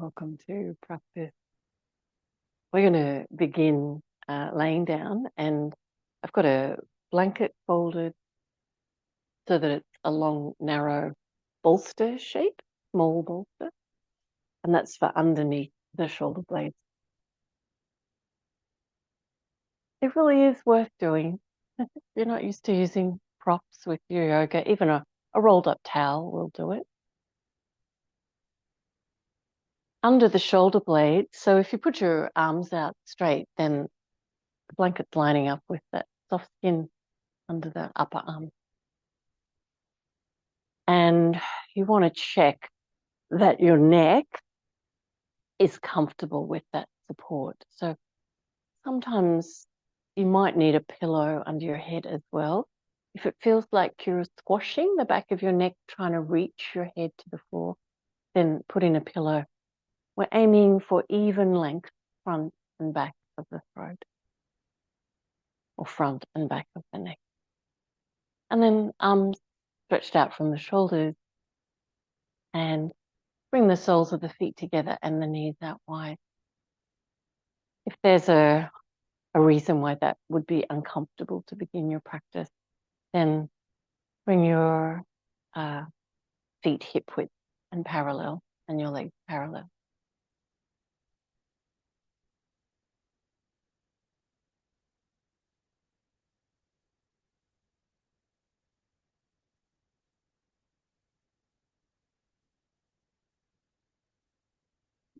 Welcome to practice. We're going to begin laying down, and I've got a blanket folded so that it's a long, narrow bolster shape, small bolster, and that's for underneath the shoulder blades. It really is worth doing. If you're not used to using props with your yoga, even a rolled up towel will do it. Under the shoulder blade, so if you put your arms out straight, then the blanket's lining up with that soft skin under the upper arm. And you want to check that your neck is comfortable with that support. So sometimes you might need a pillow under your head as well. If it feels like you're squashing the back of your neck, trying to reach your head to the floor, then put in a pillow. We're aiming for even length, front and back of the throat, or front and back of the neck. And then arms stretched out from the shoulders, and bring the soles of the feet together and the knees out wide. If there's a reason why that would be uncomfortable to begin your practice, then bring your feet hip width and parallel, and your legs parallel.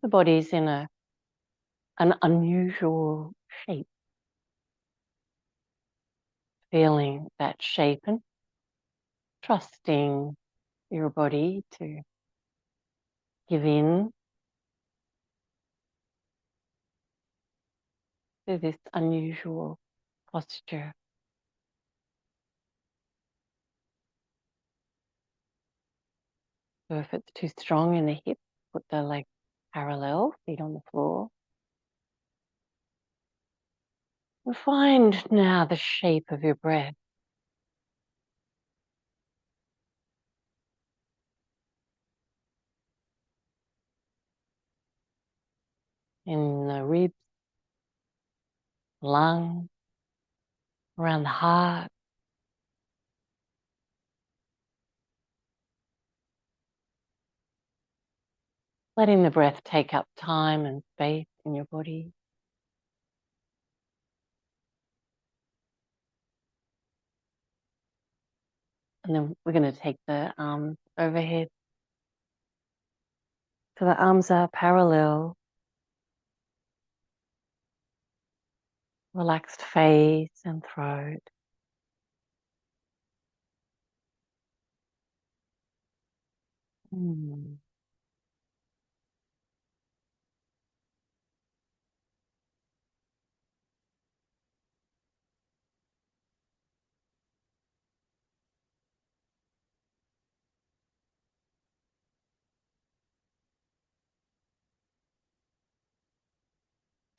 The body's in an unusual shape. Feeling that shape and trusting your body to give in to this unusual posture. So if it's too strong in the hip, put the legs parallel, feet on the floor. And find now the shape of your breath. In the ribs, lung, around the heart. Letting the breath take up time and space in your body. And then we're going to take the arms overhead. So the arms are parallel. Relaxed face and throat.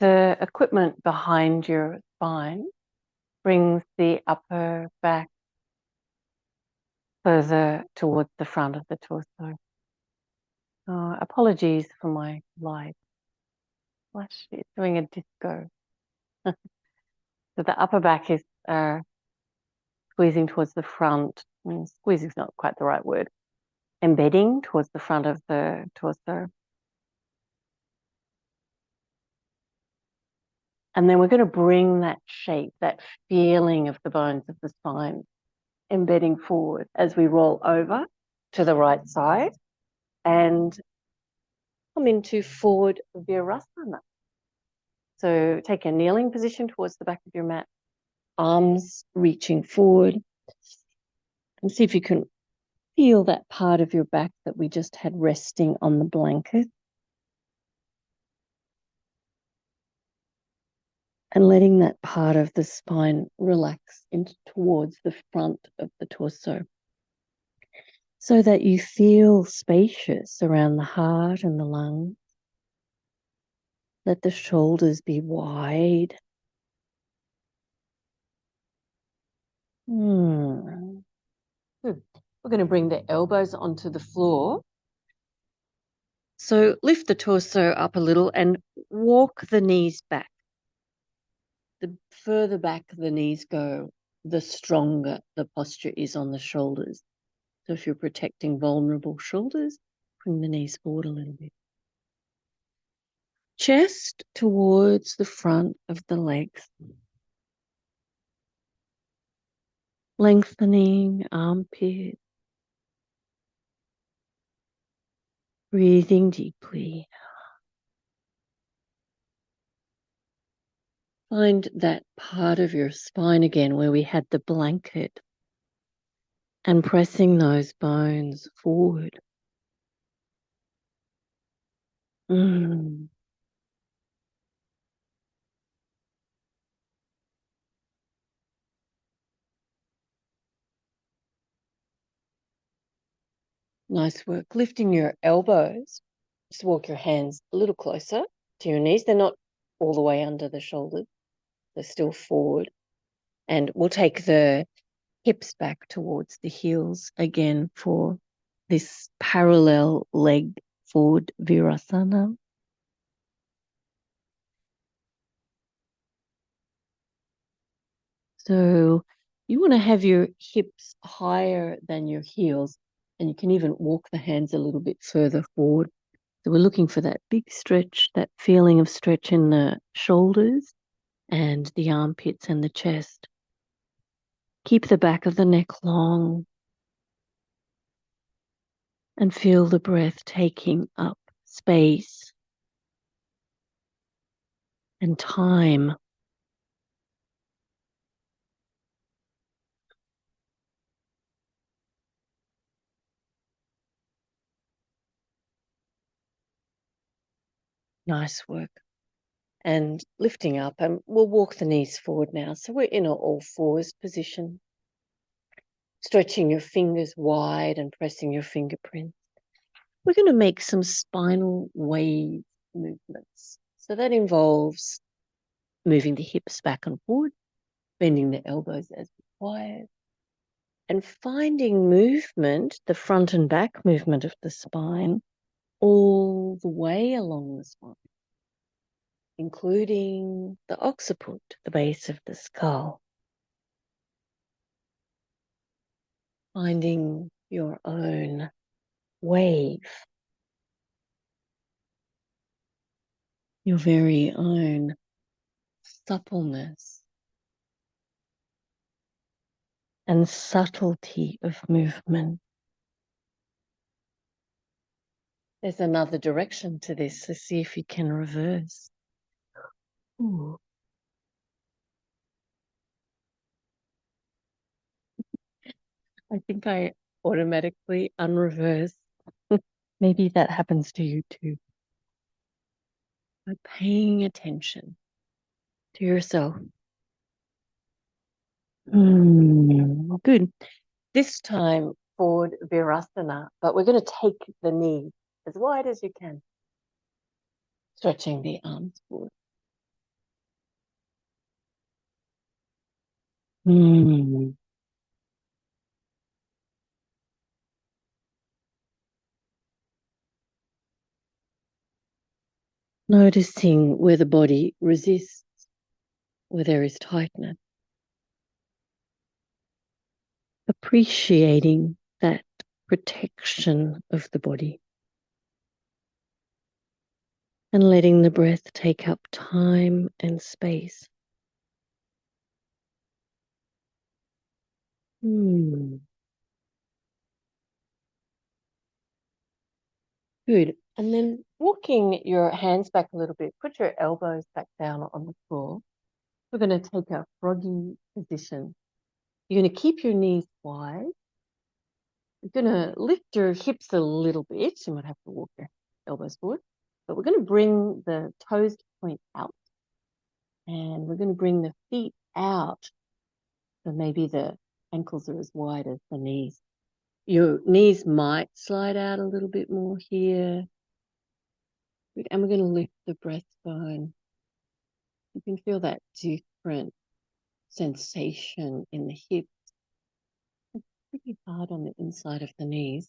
The equipment behind your spine brings the upper back further towards the front of the torso. Apologies for my light. Flash, it's doing a disco. So the upper back is squeezing towards the front. Squeezing is not quite the right word. Embedding towards the front of the torso. And then we're going to bring that shape, that feeling of the bones of the spine, embedding forward as we roll over to the right side and come into forward virasana. So take a kneeling position towards the back of your mat, arms reaching forward, and see if you can feel that part of your back that we just had resting on the blanket. And letting that part of the spine relax into towards the front of the torso, so that you feel spacious around the heart and the lungs. Let the shoulders be wide. Good. We're going to bring the elbows onto the floor. So lift the torso up a little and walk the knees back. The further back the knees go, the stronger the posture is on the shoulders. So if you're protecting vulnerable shoulders, bring the knees forward a little bit. Chest towards the front of the legs. Lengthening armpit. Breathing deeply. Find that part of your spine again where we had the blanket and pressing those bones forward. Mm. Nice work. Lifting your elbows. Just walk your hands a little closer to your knees. They're not all the way under the shoulders. They're still forward. And we'll take the hips back towards the heels again for this parallel leg forward virasana. So you want to have your hips higher than your heels, and you can even walk the hands a little bit further forward. So we're looking for that big stretch, that feeling of stretch in the shoulders and the armpits and the chest. Keep the back of the neck long and feel the breath taking up space and time. Nice work. And lifting up, and we'll walk the knees forward now. So we're in an all fours position. Stretching your fingers wide and pressing your fingerprints. We're going to make some spinal wave movements. So that involves moving the hips back and forward, bending the elbows as required, and finding movement, the front and back movement of the spine, all the way along the spine, including the occiput, the base of the skull. Finding your own wave, your very own suppleness and subtlety of movement. There's another direction to this, so see if you can reverse. Ooh. I think I automatically unreverse. Maybe that happens to you too. By paying attention to yourself. Good. This time forward virasana, but we're going to take the knee as wide as you can. Stretching the arms forward. Noticing where the body resists, where there is tightness. Appreciating that protection of the body. And letting the breath take up time and space. Good. And then walking your hands back a little bit, put your elbows back down on the floor. We're going to take a froggy position. You're going to keep your knees wide. You're going to lift your hips a little bit. You might have to walk your elbows forward. But we're going to bring the toes point out. And we're going to bring the feet out. So maybe the ankles are as wide as the knees. Your knees might slide out a little bit more here. And we're going to lift the breastbone. You can feel that different sensation in the hips. It's pretty hard on the inside of the knees.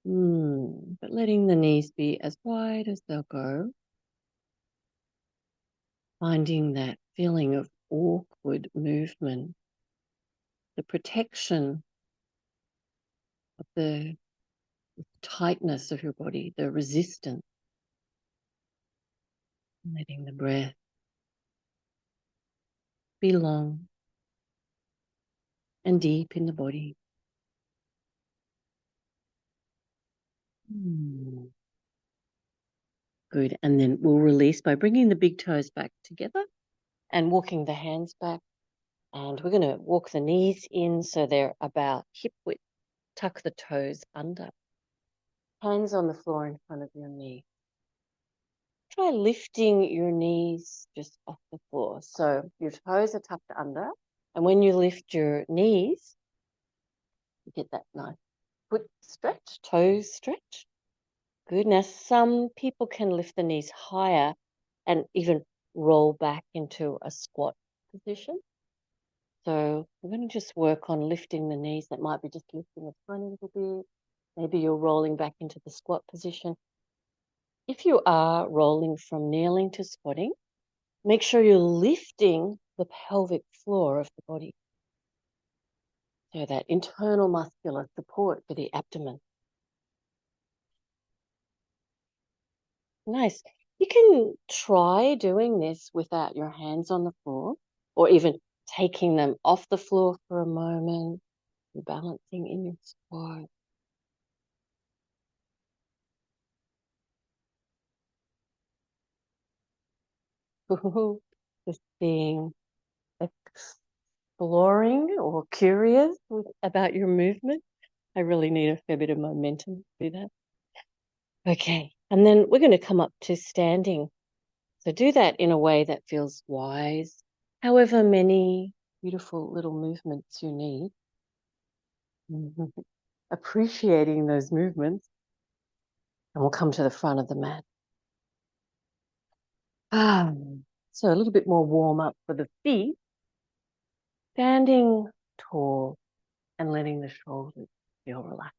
But letting the knees be as wide as they'll go. Finding that feeling of awkward movement, the protection of the tightness of your body, the resistance, letting the breath be long and deep in the body. Good. And then we'll release by bringing the big toes back together and walking the hands back. And we're going to walk the knees in so they're about hip width. Tuck the toes under. Hands on the floor in front of your knee. Try lifting your knees just off the floor. So your toes are tucked under. And when you lift your knees, you get that nice foot stretch, toes stretch. Good. Now, some people can lift the knees higher and even roll back into a squat position. So we're going to just work on lifting the knees. That might be just lifting a tiny little bit. Maybe you're rolling back into the squat position. If you are rolling from kneeling to squatting, make sure you're lifting the pelvic floor of the body. So that internal muscular support for the abdomen. Nice. You can try doing this without your hands on the floor, or even taking them off the floor for a moment, balancing in your squat. Just being exploring or curious about your movement. I really need a fair bit of momentum to do that. Okay, and then we're going to come up to standing. So do that in a way that feels wise, however many beautiful little movements you need. Appreciating those movements. And we'll come to the front of the mat. So a little bit more warm up for the feet. Standing tall and letting the shoulders feel relaxed.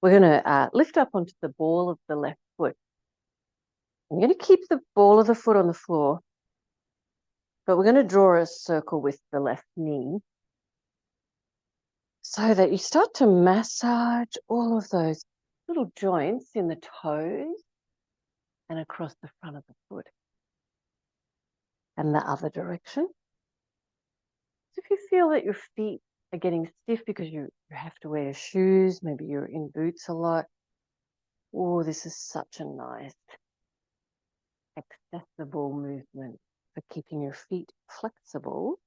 We're going to lift up onto the ball of the left foot. I'm going to keep the ball of the foot on the floor, but we're going to draw a circle with the left knee so that you start to massage all of those little joints in the toes and across the front of the foot and the other direction. So if you feel that your feet are getting stiff because you have to wear shoes, maybe you're in boots a lot, oh, this is such a nice, accessible movement for keeping your feet flexible.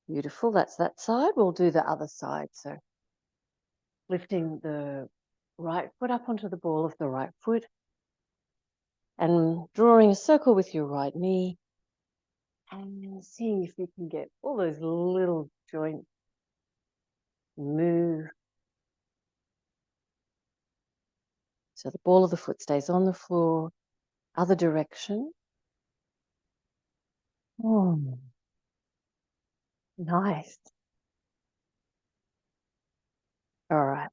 Beautiful, that's that side. We'll do the other side. So lifting the right foot up onto the ball of the right foot and drawing a circle with your right knee and seeing if you can get all those little joints move. So the ball of the foot stays on the floor, other direction. Oh, nice. All right.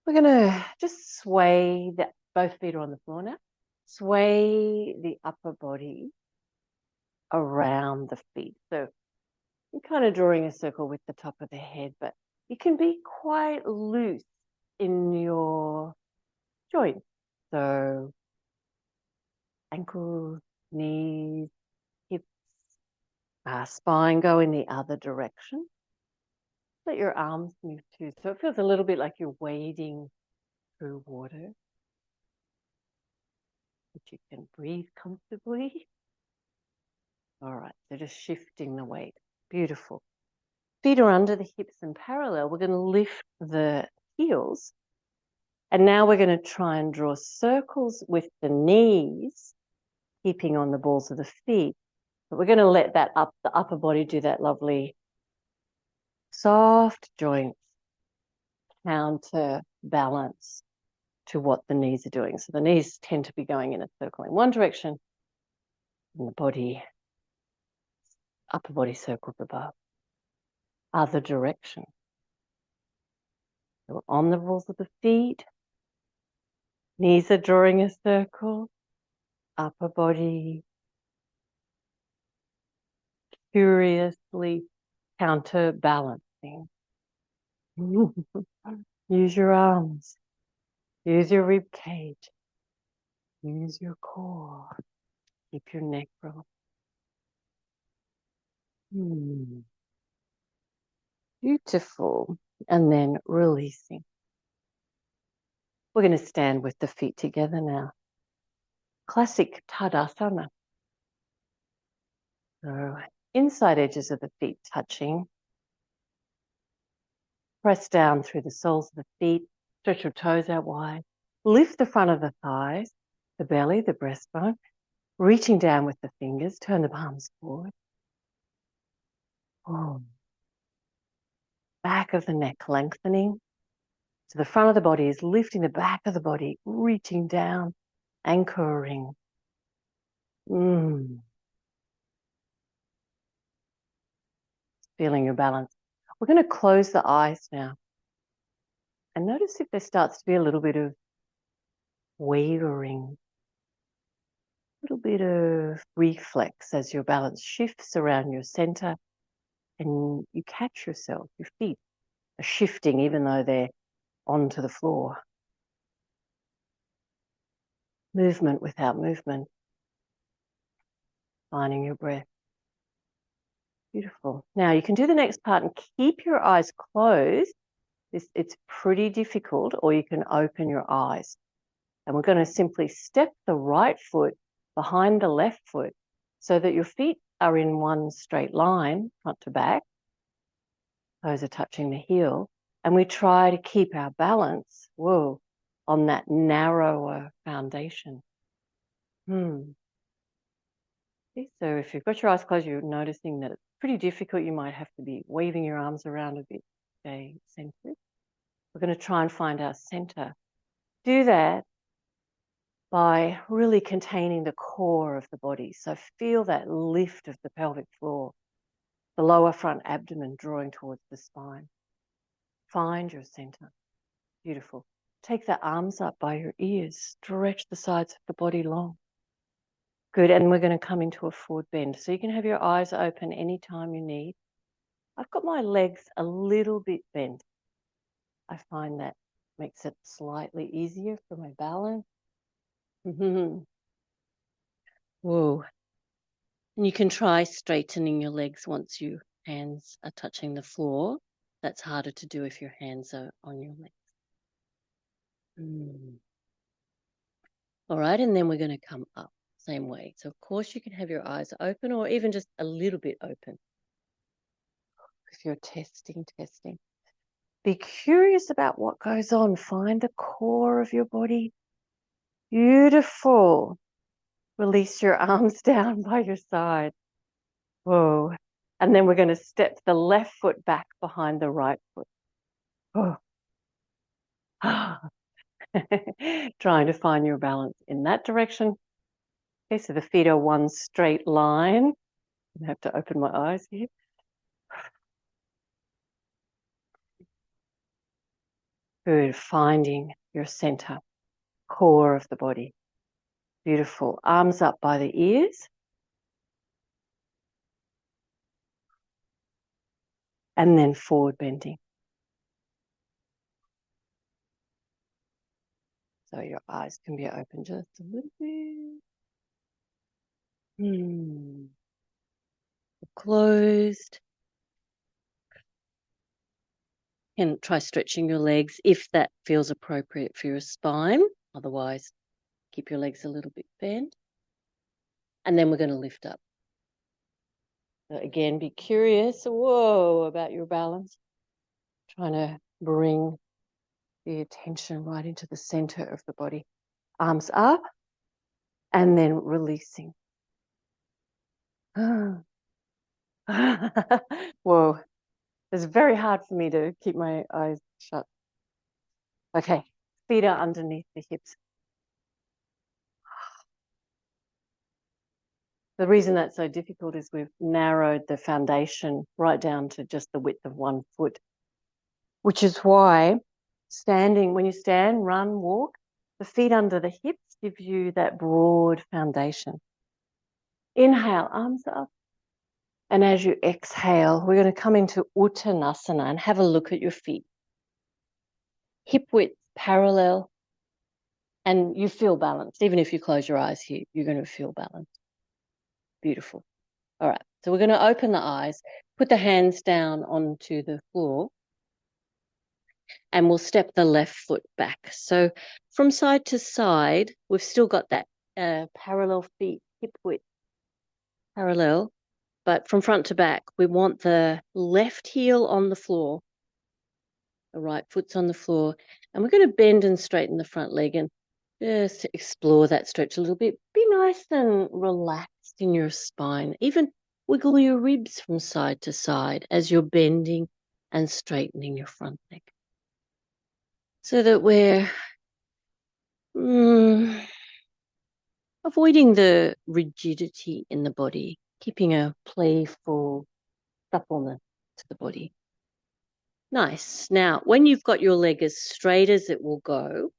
We're going to just sway that both feet are on the floor now. Sway the upper body around the feet. So you're kind of drawing a circle with the top of the head, but you can be quite loose in your joints. So ankles, knees, hips, spine go in the other direction. Let your arms move too. So it feels a little bit like you're wading through water, but you can breathe comfortably. All right, so just shifting the weight. Beautiful. Feet are under the hips and parallel. We're going to lift the heels. And now we're going to try and draw circles with the knees, keeping on the balls of the feet. But we're going to let the upper body do that lovely soft joints, counterbalance to what the knees are doing. So the knees tend to be going in a circle in one direction, and the body, upper body circles above, other direction. So on the balls of the feet, knees are drawing a circle, upper body curiously counterbalancing. Use your arms, use your rib cage, use your core. Keep your neck rolled. Beautiful. And then releasing. We're going to stand with the feet together now. Classic Tadasana. So inside edges of the feet touching. Press down through the soles of the feet. Stretch your toes out wide. Lift the front of the thighs, the belly, the breastbone. Reaching down with the fingers. Turn the palms forward. Oh. Back of the neck lengthening. So the front of the body is lifting the back of the body, reaching down, anchoring. Feeling your balance. We're going to close the eyes now. And notice if there starts to be a little bit of wavering, a little bit of reflex as your balance shifts around your center and you catch yourself. Your feet are shifting even though they're onto the floor. Movement without movement. Finding your breath. Beautiful. Now you can do the next part and keep your eyes closed. It's pretty difficult, or you can open your eyes. And we're going to simply step the right foot behind the left foot so that your feet are in one straight line, front to back. Toes are touching the heel. And we try to keep our balance, on that narrower foundation. So if you've got your eyes closed, you're noticing that it's pretty difficult. You might have to be waving your arms around a bit to stay centered. We're going to try and find our center. Do that by really containing the core of the body. So feel that lift of the pelvic floor, the lower front abdomen drawing towards the spine. Find your center. Beautiful. Take the arms up by your ears. Stretch the sides of the body long. Good. And we're going to come into a forward bend. So you can have your eyes open anytime you need. I've got my legs a little bit bent. I find that makes it slightly easier for my balance. Whoa. And you can try straightening your legs once your hands are touching the floor. That's harder to do if your hands are on your legs. All right, and then we're going to come up same way. So of course you can have your eyes open or even just a little bit open. If you're testing. Be curious about what goes on. Find the core of your body. Beautiful. Release your arms down by your side. Whoa. And then we're going to step the left foot back behind the right foot. Trying to find your balance in that direction. Okay, so the feet are one straight line. I have to open my eyes here. Good. Finding your center, core of the body. Beautiful. Arms up by the ears. And then forward bending. So your eyes can be open just a little bit. Closed. And try stretching your legs if that feels appropriate for your spine. Otherwise, keep your legs a little bit bent. And then we're going to lift up. So again, be curious, about your balance. Trying to bring the attention right into the center of the body. Arms up and then releasing. Whoa. It's very hard for me to keep my eyes shut. Okay, feet are underneath the hips. The reason that's so difficult is we've narrowed the foundation right down to just the width of 1 foot, which is why standing, when you stand, run, walk, the feet under the hips give you that broad foundation. Inhale, arms up. And as you exhale, we're going to come into Uttanasana and have a look at your feet. Hip width parallel, and you feel balanced. Even if you close your eyes here, you're going to feel balanced. Beautiful. All right, so we're going to open the eyes, put the hands down onto the floor, and we'll step the left foot back. So from side to side, we've still got that parallel feet, hip width parallel, but from front to back, we want the left heel on the floor, the right foot's on the floor, and we're going to bend and straighten the front leg and just explore that stretch a little bit. Be nice and relaxed in your spine. Even wiggle your ribs from side to side as you're bending and straightening your front leg, so that we're avoiding the rigidity in the body, keeping a playful suppleness to the body. Nice. Now, when you've got your leg as straight as it will go,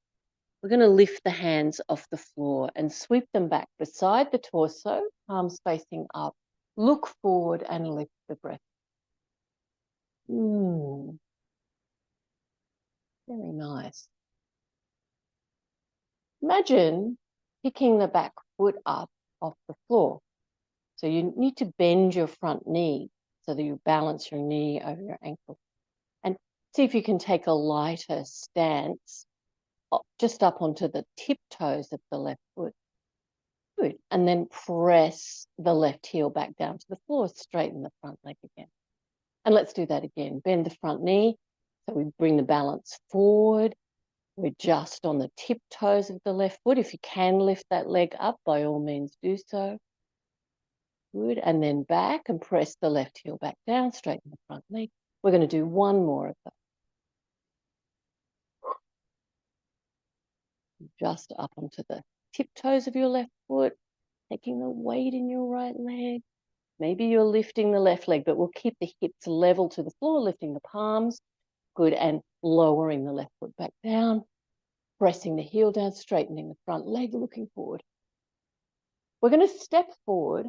we're going to lift the hands off the floor and sweep them back beside the torso, palms facing up. Look forward and lift the breath. Very nice. Imagine picking the back foot up off the floor. So you need to bend your front knee so that you balance your knee over your ankle. And see if you can take a lighter stance just up onto the tiptoes of the left foot. Good. And then press the left heel back down to the floor, straighten the front leg again. And let's do that again. Bend the front knee. So we bring the balance forward. We're just on the tiptoes of the left foot. If you can lift that leg up, by all means do so. Good. And then back and press the left heel back down, straighten the front leg. We're going to do one more of that. Just up onto the tiptoes of your left foot, taking the weight in your right leg. Maybe you're lifting the left leg, but we'll keep the hips level to the floor, lifting the palms. Good. And lowering the left foot back down, pressing the heel down, straightening the front leg, looking forward. We're going to step forward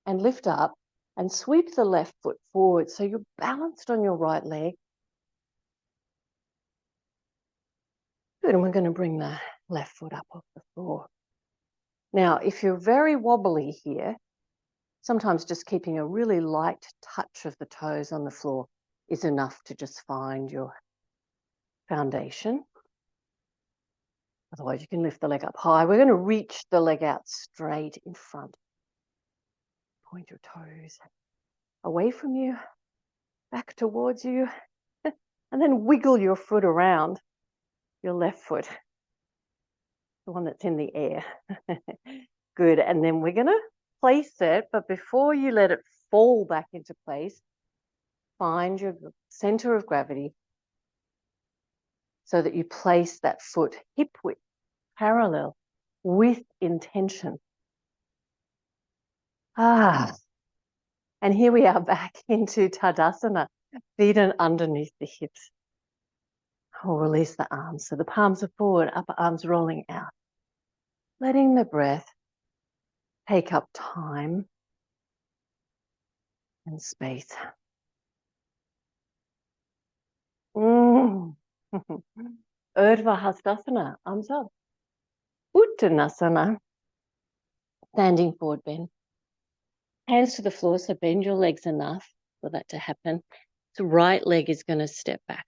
and lift up and sweep the left foot forward so you're balanced on your right leg. Good. And we're going to bring the left foot up off the floor. Now, if you're very wobbly here, sometimes just keeping a really light touch of the toes on the floor is enough to just find your foundation. Otherwise, you can lift the leg up high. We're going to reach the leg out straight in front. Point your toes away from you, back towards you, and then wiggle your foot around, your left foot, the one that's in the air. Good. And then we're going to place it, but before you let it fall back into place, find your center of gravity so that you place that foot hip width parallel with intention. And here we are back into Tadasana, feet underneath the hips. We'll release the arms. So the palms are forward, upper arms rolling out. Letting the breath take up time and space. Urdhva Hastasana, arms up. Uttanasana, standing forward bend. Hands to the floor, so bend your legs enough for that to happen. The right leg is going to step back.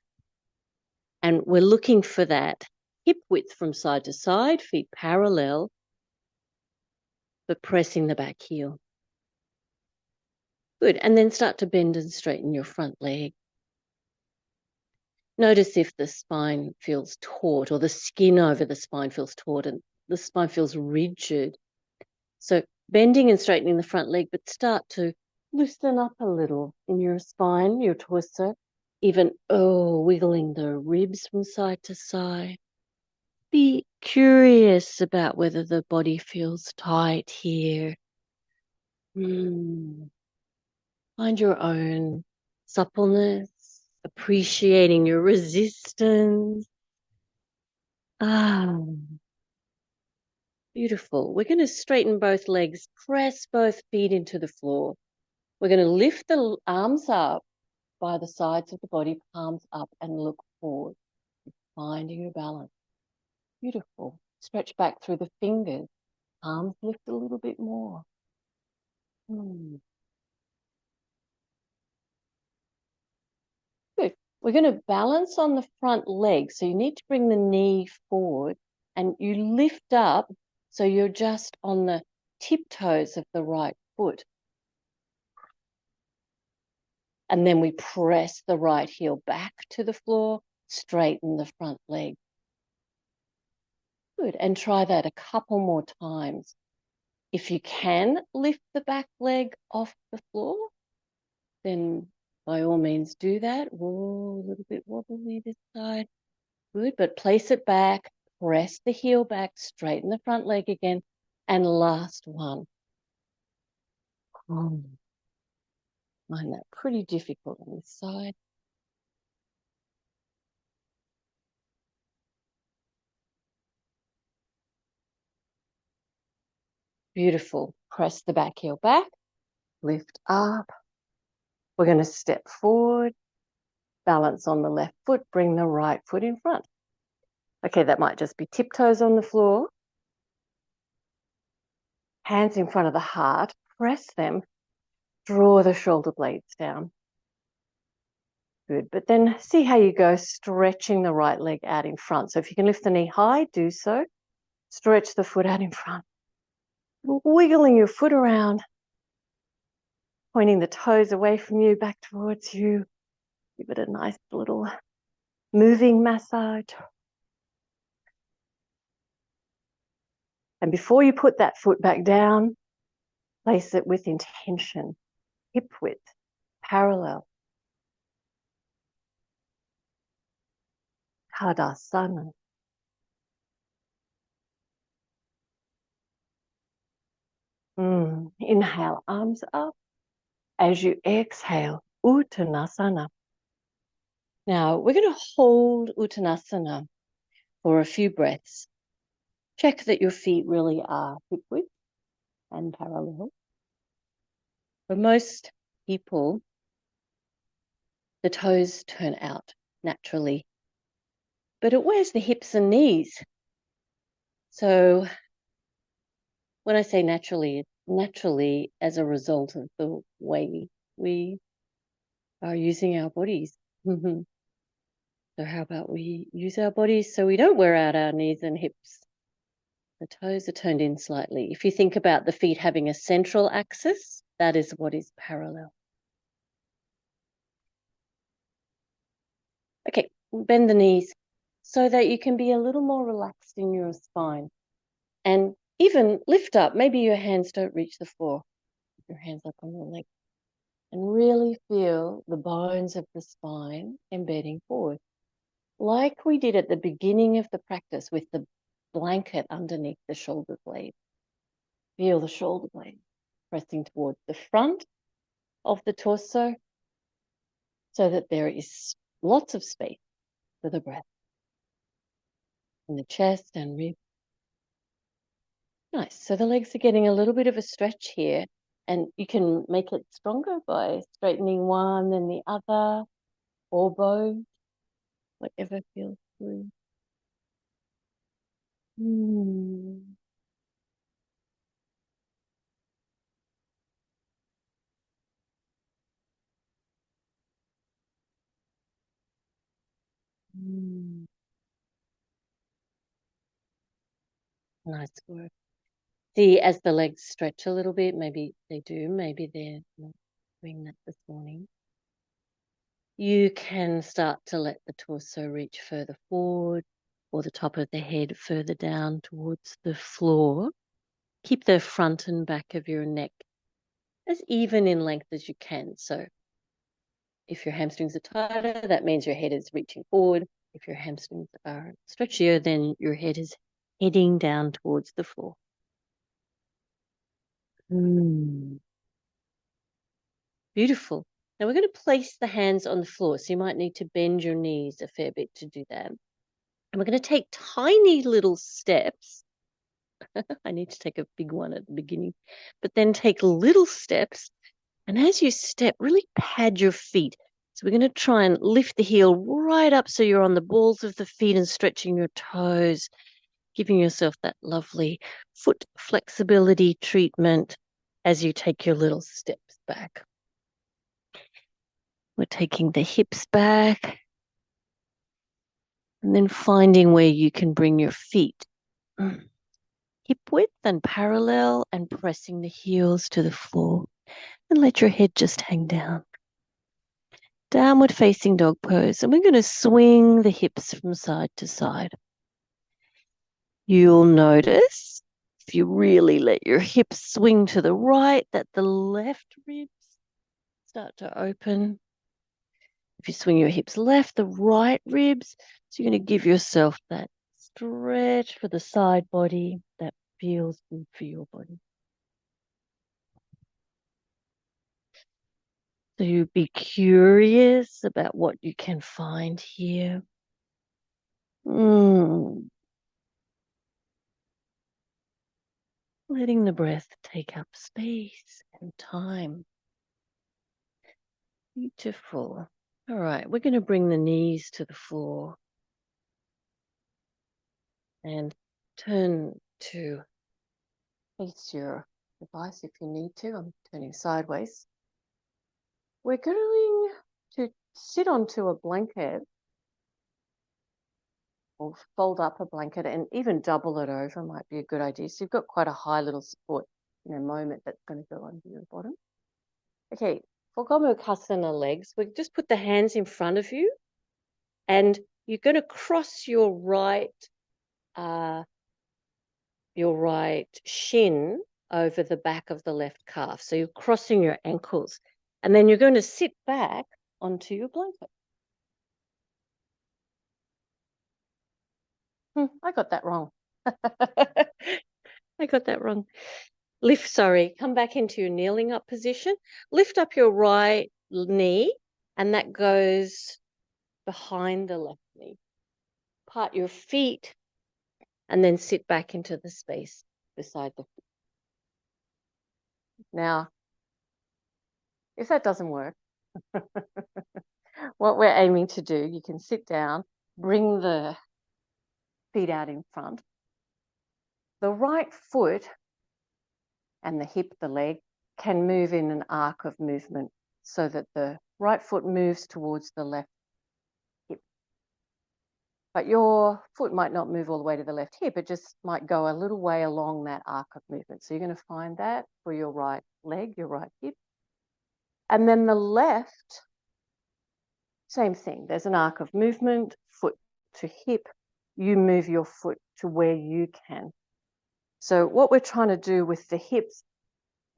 And we're looking for that hip width from side to side, feet parallel, but pressing the back heel. Good. And then start to bend and straighten your front leg. Notice if the spine feels taut or the skin over the spine feels taut and the spine feels rigid. So bending and straightening the front leg, but start to loosen up a little in your spine, your torso, even wiggling the ribs from side to side. Be curious about whether the body feels tight here. Find your own suppleness, appreciating your resistance, Ah, beautiful. We're going to straighten both legs, press both feet into the floor. We're going to lift the arms up by the sides of the body, palms up, and look forward, finding your balance. Beautiful. Stretch back through the fingers. Arms lift a little bit more. Good. We're going to balance on the front leg. So you need to bring the knee forward and you lift up so you're just on the tiptoes of the right foot. And then we press the right heel back to the floor, straighten the front leg. Good. And try that a couple more times. If you can lift the back leg off the floor, then by all means do that. Whoa, a little bit wobbly this side. Good, but place it back, press the heel back, straighten the front leg again, and last one. Find that pretty difficult on this side. Beautiful. Press the back heel back, lift up. We're going to step forward, balance on the left foot, bring the right foot in front. Okay, that might just be tiptoes on the floor. Hands in front of the heart, press them, draw the shoulder blades down. Good, but then see how you go, stretching the right leg out in front. So if you can lift the knee high, do so. Stretch the foot out in front. Wiggling your foot around, pointing the toes away from you, back towards you. Give it a nice little moving massage. And before you put that foot back down, place it with intention. Hip width, parallel. Tadasana. Inhale, arms up. As you exhale, Uttanasana. Now, we're going to hold Uttanasana for a few breaths. Check that your feet really are hip width and parallel. For most people, the toes turn out naturally, but it wears the hips and knees. So when I say naturally, it's naturally as a result of the way we are using our bodies. So how about we use our bodies so we don't wear out our knees and hips? The toes are turned in slightly. If you think about the feet having a central axis, that is what is parallel. Okay, bend the knees so that you can be a little more relaxed in your spine. And even lift up. Maybe your hands don't reach the floor. Put your hands up on your leg. And really feel the bones of the spine embedding forward. Like we did at the beginning of the practice with the blanket underneath the shoulder blade. Feel the shoulder blade pressing towards the front of the torso so that there is lots of space for the breath in the chest and ribs. Nice. So the legs are getting a little bit of a stretch here, and you can make it stronger by straightening one then the other, or both, whatever feels good. Nice work. See, as the legs stretch a little bit, maybe they do, maybe they're not doing that this morning. You can start to let the torso reach further forward or the top of the head further down towards the floor. Keep the front and back of your neck as even in length as you can. So if your hamstrings are tighter, that means your head is reaching forward. If your hamstrings are stretchier, then your head is heading down towards the floor. Beautiful. Now we're going to place the hands on the floor. So you might need to bend your knees a fair bit to do that. And we're going to take tiny little steps. I need to take a big one at the beginning, but then take little steps. And as you step, really pad your feet. So we're going to try and lift the heel right up so you're on the balls of the feet and stretching your toes, giving yourself that lovely foot flexibility treatment as you take your little steps back. We're taking the hips back and then finding where you can bring your feet hip width and parallel and pressing the heels to the floor, and let your head just hang down. Downward facing dog pose, and we're going to swing the hips from side to side. You'll notice if you really let your hips swing to the right that the left ribs start to open. If you swing your hips left, the right ribs. So you're going to give yourself that stretch for the side body that feels good for your body. So you be curious about what you can find here. Letting the breath take up space and time. Beautiful. All right, we're going to bring the knees to the floor and turn to face your device if you need to. I'm turning sideways. We're going to sit onto a blanket or fold up a blanket and even double it over might be a good idea. So you've got quite a high little support in a moment that's going to go under your bottom. Okay, for gomukasana legs, we just put the hands in front of you and you're going to cross your right shin over the back of the left calf. So you're crossing your ankles and then you're going to sit back onto your blanket. I got that wrong. I got that wrong. Come back into your kneeling up position. Lift up your right knee and that goes behind the left knee. Part your feet and then sit back into the space beside the feet. Now, if that doesn't work, what we're aiming to do, you can sit down, bring the feet out in front. The right foot and the hip, the leg, can move in an arc of movement so that the right foot moves towards the left hip. But your foot might not move all the way to the left hip, it just might go a little way along that arc of movement. So you're going to find that for your right leg, your right hip. And then the left, same thing. There's an arc of movement, foot to hip. You move your foot to where you can. So what we're trying to do with the hips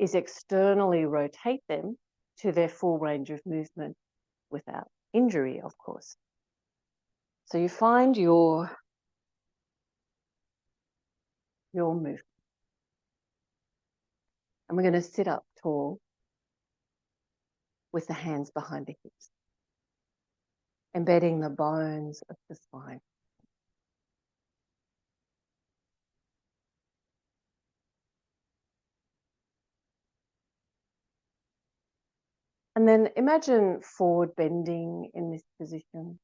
is externally rotate them to their full range of movement without injury, of course. So you find your movement. And we're going to sit up tall with the hands behind the hips, embedding the bones of the spine. And then imagine forward bending in this position.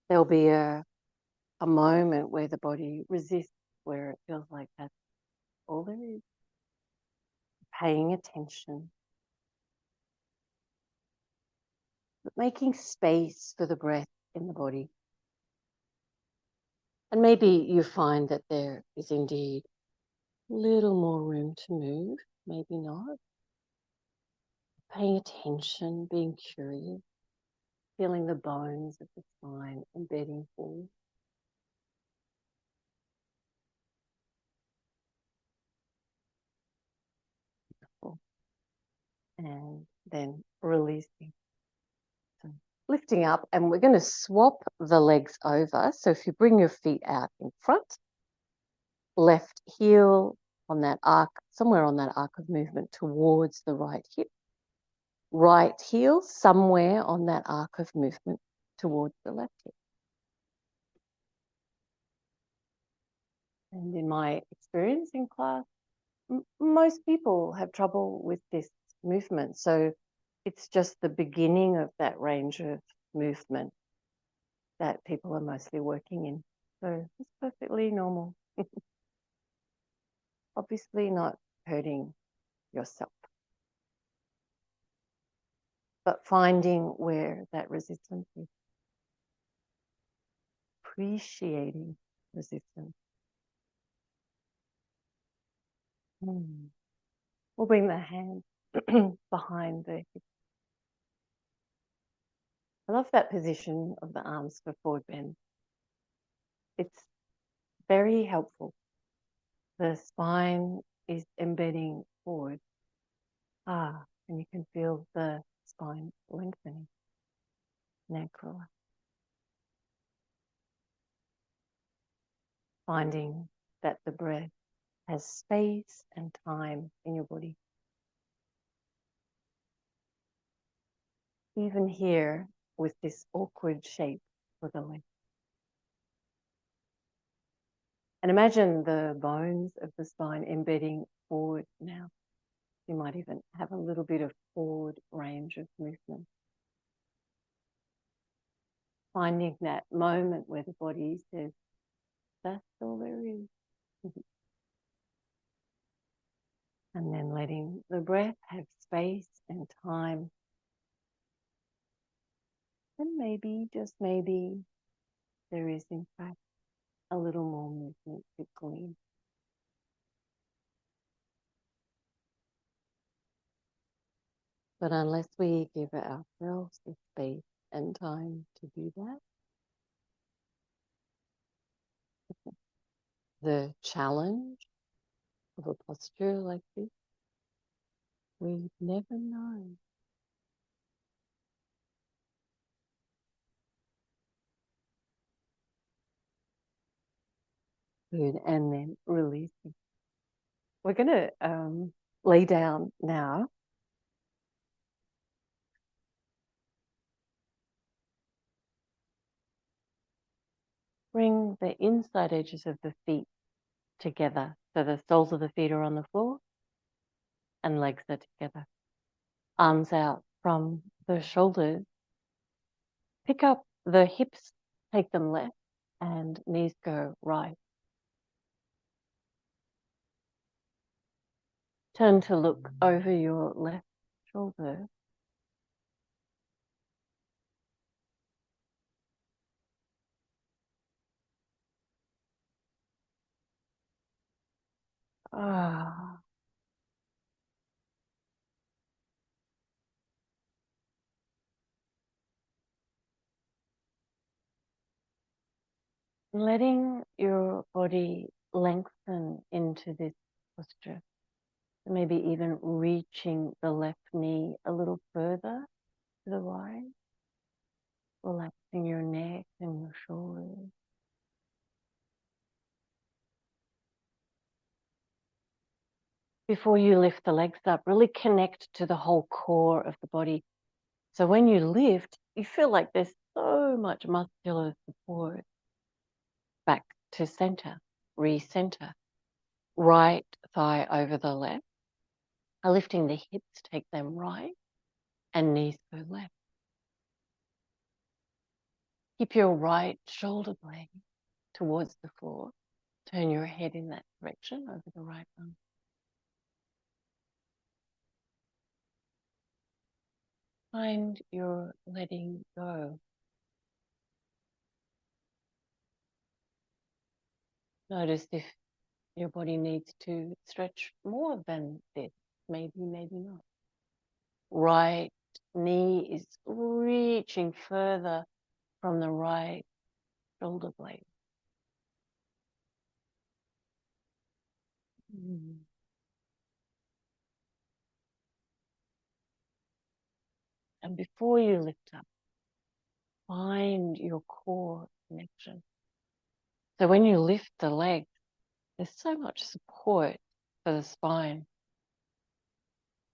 There'll be a moment where the body resists, where it feels like that's all there is. Paying attention, but making space for the breath in the body. And maybe you find that there is indeed a little more room to move, maybe not. Paying attention, being curious, feeling the bones of the spine embedding forward. And then releasing. So lifting up, and we're going to swap the legs over. So if you bring your feet out in front, left heel on that arc, somewhere on that arc of movement towards the right hip. Right heel somewhere on that arc of movement towards the left hip. And in my experience in class, most people have trouble with this movement. So it's just the beginning of that range of movement that people are mostly working in. So it's perfectly normal. Obviously not hurting yourself, but finding where that resistance is. Appreciating resistance. We'll bring the hand behind the hip. I love that position of the arms for forward bend. It's very helpful. The spine is embedding forward. And you can feel the spine lengthening naturally. Finding that the breath has space and time in your body. Even here with this awkward shape for the leg. And imagine the bones of the spine embedding forward now. You might even have a little bit of forward range of movement. Finding that moment where the body says, that's all there is. And then letting the breath have space and time. And maybe, just maybe, there is in fact a little more movement to glean. But unless we give ourselves the space and time to do that, the challenge of a posture like this, we'd never know. Good, and then releasing. We're going to lay down now. Bring the inside edges of the feet together. So the soles of the feet are on the floor and legs are together. Arms out from the shoulders. Pick up the hips, take them left, and knees go right. Turn to look over your left shoulder. Ah. Letting your body lengthen into this posture. Maybe even reaching the left knee a little further to the right. Relaxing your neck and your shoulders. Before you lift the legs up, really connect to the whole core of the body. So when you lift, you feel like there's so much muscular support. Back to center, recenter. Right thigh over the left. Lifting the hips, take them right, and knees go left. Keep your right shoulder blade towards the floor. Turn your head in that direction over the right arm. Find your letting go. Notice if your body needs to stretch more than this. Maybe, maybe not. Right knee is reaching further from the right shoulder blade. And before you lift up, find your core connection. So when you lift the leg, there's so much support for the spine.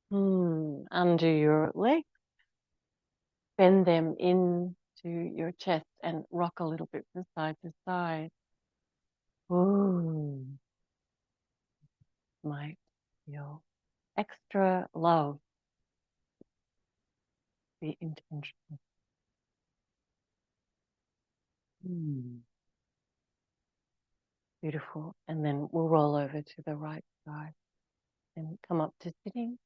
Undo your legs, bend them into your chest and rock a little bit from side to side. Ooh, might feel extra love, be intentional. Beautiful. And then we'll roll over to the right side and come up to sitting.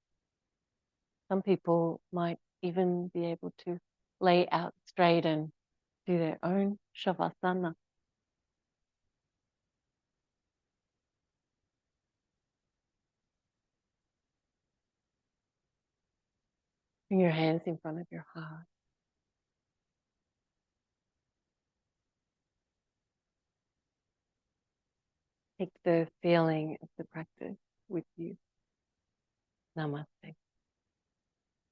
Some people might even be able to lay out straight and do their own shavasana. Bring your hands in front of your heart. Take the feeling of the practice with you. Namaste.